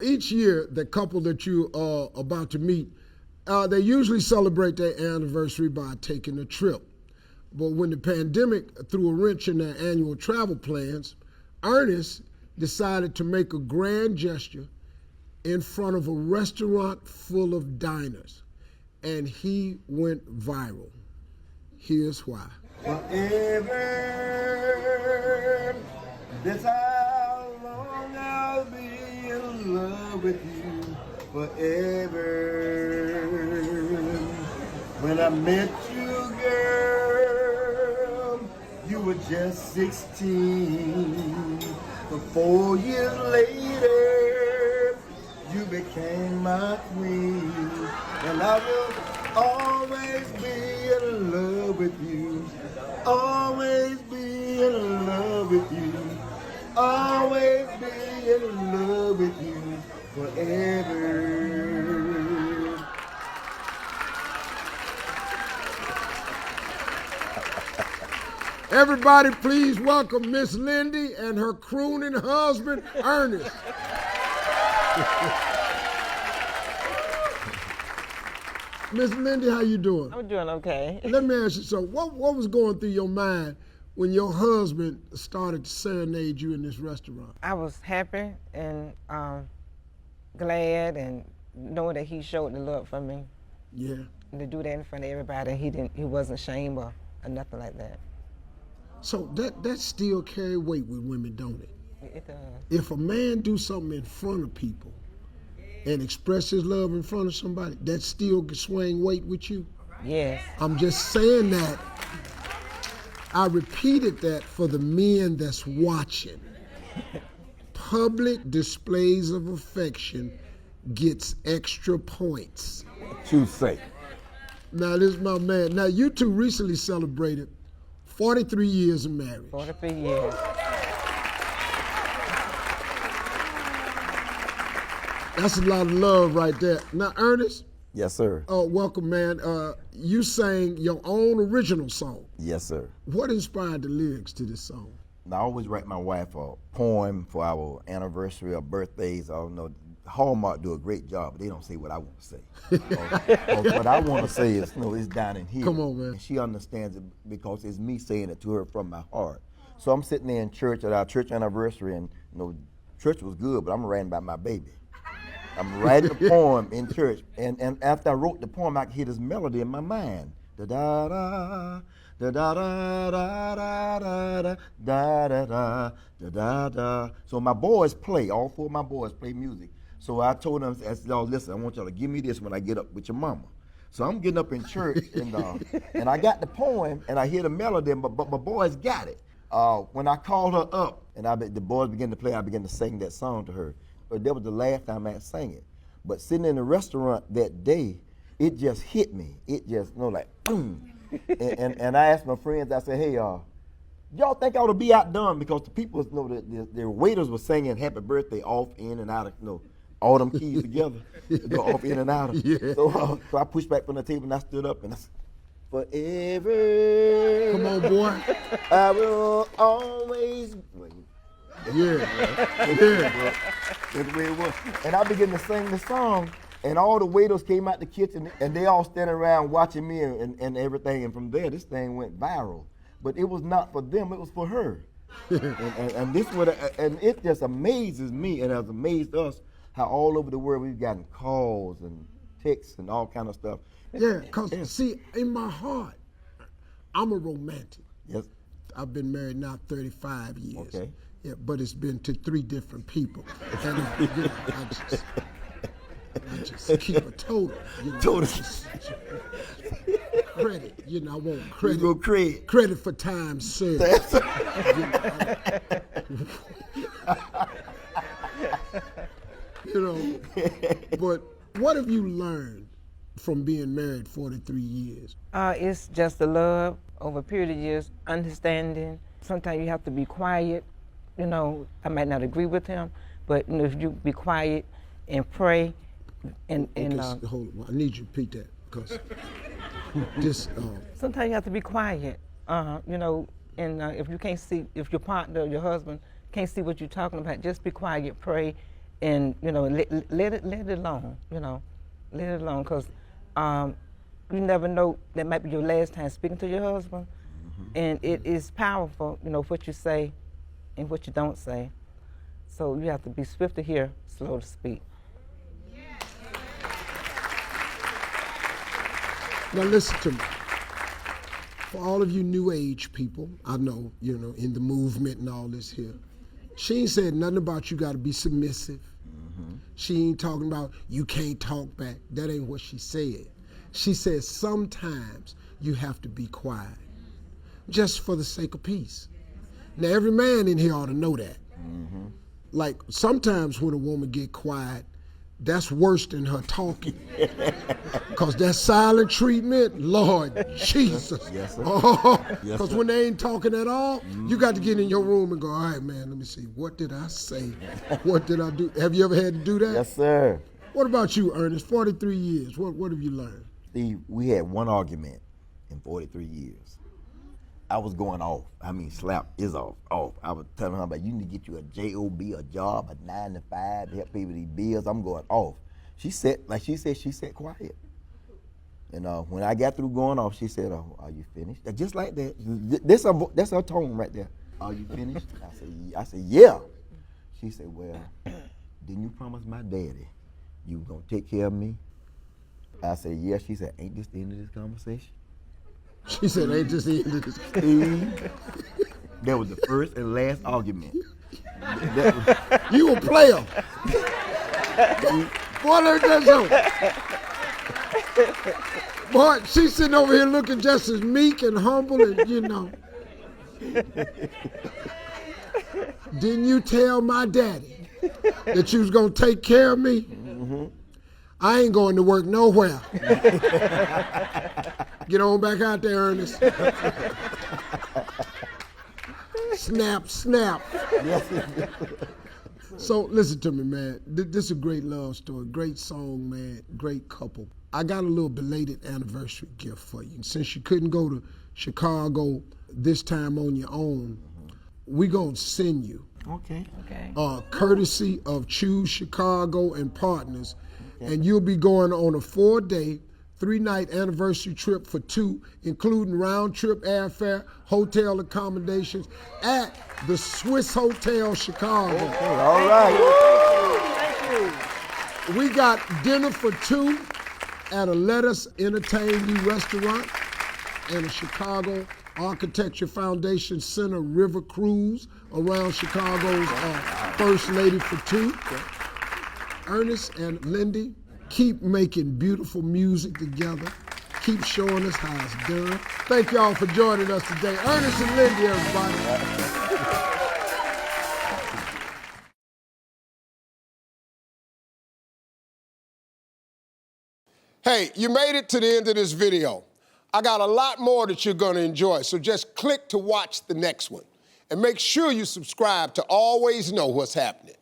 Each year, the couple that you are about to meet, they usually celebrate their anniversary by taking a trip. But when the pandemic threw a wrench in their annual travel plans, Ernest decided to make a grand gesture in front of a restaurant full of diners, and he went viral. Here's why. Forever, that's how long I'll be in love with you. Forever. When I met you, girl, you were just 16. But 4 years later, you became my queen. And I will always be in love with you. Always be in love with you. Always be in love with you forever. Everybody, please welcome Miss Lyndy and her crooning husband, Ernest. Miss Lyndy, how you doing? I'm doing okay. Let me ask you, so what was going through your mind when your husband started to serenade you in this restaurant? I was happy and glad and knowing that he showed the love for me. Yeah. And to do that in front of everybody, he wasn't ashamed or nothing like that. So that still carry weight with women, don't it? It does. If a man do something in front of people and express his love in front of somebody, that still can swing weight with you? Yes. I'm just saying that. I repeated that for the men that's watching. Public displays of affection gets extra points. What you say? Now, this is my man. Now, you two recently celebrated 43 years of marriage. 43 years. That's a lot of love right there. Now, Ernest. Yes, sir. Welcome, man. You sang your own original song. Yes, sir. What inspired the lyrics to this song? I always write my wife a poem for our anniversary or birthdays. I don't know. Hallmark do a great job, but they don't say what I want to say. What I want to say is, it's down in here. Come on, man. And she understands it because it's me saying it to her from my heart. So I'm sitting there in church at our church anniversary, and church was good, but I'm writing about my baby. I'm writing a poem in church, and after I wrote the poem, I could hear this melody in my mind. Da da da da da da da da da da da da da da. So my boys play. All four of my boys play music. So I told them, I said, y'all, listen, I want y'all to give me this when I get up with your mama. So I'm getting up in church, and I got the poem, and I hear the melody, but my boys got it. When I called her up, and the boys began to play, I began to sing that song to her. But that was the last time I sang it. But sitting in the restaurant that day, it just hit me. It just, like, boom. and I asked my friends, I said, hey, y'all think I ought to be outdone? Because the people, the waiters were singing happy birthday off, in, and out of, all them keys together, go off, in, and out of. Yeah. So I pushed back from the table, and I stood up, and I said, forever. Come on, boy. I will always. Yeah. That's the way it was. And I began to sing the song, and all the waiters came out the kitchen, and they all standing around watching me and everything. And from there, this thing went viral. But it was not for them; it was for her. and it just amazes me, and has amazed us how all over the world we've gotten calls and texts and all kind of stuff. Yeah, because, see, in my heart, I'm a romantic. Yes. I've been married now 35 years. Okay. Yeah, but it's been to 3 different people. And I just keep a total. Total. Credit, I want credit. You go credit. Credit for time served. But what have you learned from being married 43 years? It's just the love over a period of years, understanding. Sometimes you have to be quiet. I might not agree with him, but if you be quiet and pray and hold on, I need you to repeat that because this. Sometimes you have to be quiet, and if you can't see, if your partner, your husband can't see what you're talking about, just be quiet, pray, and let it alone. Let it alone, because you never know, that might be your last time speaking to your husband, and it is powerful, what you say and what you don't say. So you have to be swift to hear, slow to speak. Now listen to me. For all of you new age people, I know, in the movement and all this here, she ain't said nothing about you got to be submissive. She ain't talking about you can't talk back. That ain't what she said. She said sometimes you have to be quiet, just for the sake of peace. Now every man in here ought to know that. Like sometimes when a woman get quiet, that's worse than her talking. Because that silent treatment, Lord Jesus. Yes, sir. Because when they ain't talking at all, you got to get in your room and go, all right, man, let me see. What did I say? What did I do? Have you ever had to do that? Yes, sir. What about you, Ernest? 43 years. What have you learned? Steve, we had one argument in 43 years. I was going off. Slap is off. I was telling her about you need to get you a job, a job, a 9 to 5 to help pay with these bills. I'm going off. She said quiet. And when I got through going off, she said, "Oh, are you finished?" Just like that. That's her tone right there. Are you finished? I said, yeah. She said, well, didn't you promise my daddy you gonna take care of me? I said, yeah. She said, ain't this the end of this conversation? She said, ain't this the end of this? That was the first and last argument. You a player. Boy, let me tell you something. Boy, she's sitting over here looking just as meek and humble and, Didn't you tell my daddy that you was going to take care of me? I ain't going to work nowhere. Get on back out there, Ernest. Snap, snap. So listen to me, man. This is a great love story, great song, man, great couple. I got a little belated anniversary gift for you. And since you couldn't go to Chicago this time on your own, we gonna send you. Okay. Courtesy of Choose Chicago and Partners, and you'll be going on a 4-day, 3-night anniversary trip for 2, including round-trip airfare, hotel accommodations at the Swiss Hotel Chicago. Okay, all right. Thank you. We got dinner for 2 at a Let Us Entertain You restaurant and a Chicago Architecture Foundation Center river cruise around Chicago's First Lady for 2. Ernest and Lyndy, keep making beautiful music together. Keep showing us how it's done. Thank y'all for joining us today. Ernest and Lyndy, everybody. Hey, you made it to the end of this video. I got a lot more that you're gonna enjoy, so just click to watch the next one. And make sure you subscribe to always know what's happening.